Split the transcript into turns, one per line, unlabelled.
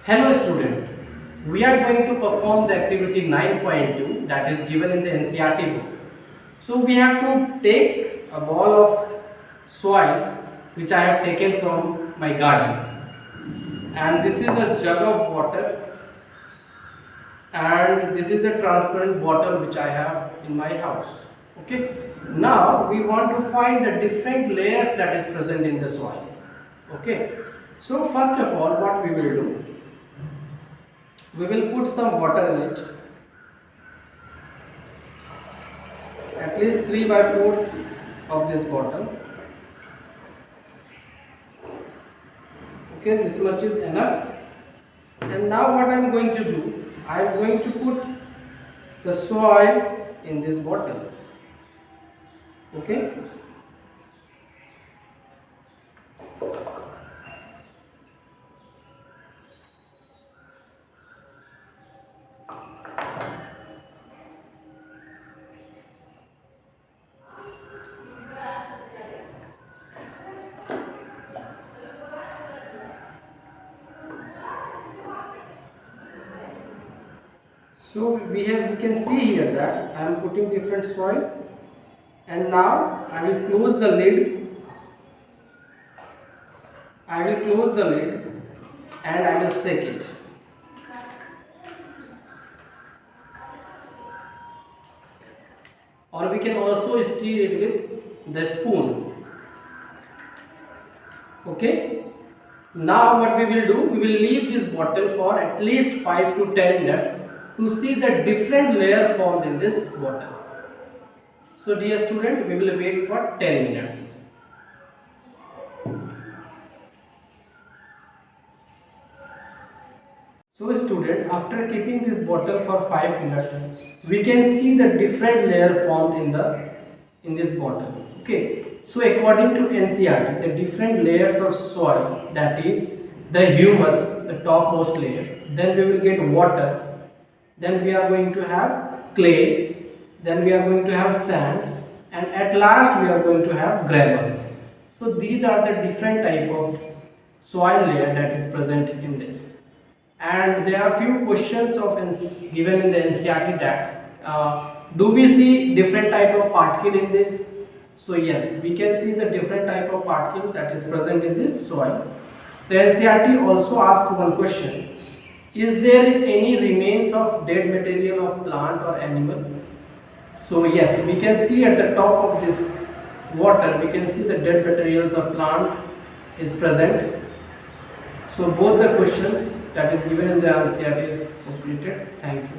Hello student, we are going to perform the activity 9.2 that is given in the NCERT book. So we have to take a ball of soil which I have taken from my garden, and this is a jug of water, and this is a transparent bottle which I have in my house. Okay, now we want to find the different layers that is present in the soil. Okay, so first of all what we will do, we will put some water in it, at least 3 by 4 of this bottle. Okay, this much is enough. And now what I am going to do, I am going to put the soil in this bottle. Okay, so we can see here that I am putting different soil, and now I will close the lid. I will close the lid and I will shake it. Or we can also stir it with the spoon. Okay. Now what we will do, we will leave this bottle for at least 5 to 10 minutes to see the different layer formed in this bottle. So dear student, we will wait for 10 minutes. So student, after keeping this bottle for 5 minutes, we can see the different layer formed in this bottle. Okay. So according to NCERT, the different layers of soil, that is the humus, the topmost layer, then we will get water, then we are going to have clay, then we are going to have sand, and at last we are going to have gravels. So these are the different type of soil layer that is present in this. And there are few questions given in the NCERT that do we see different type of particle in this? So yes, we can see the different type of particle that is present in this soil. The NCERT also asks one question: is there any remains of dead material of plant or animal? So yes, we can see at the top of this water, we can see the dead materials of plant is present. So both the questions that is given in the NCERT is completed. Thank you.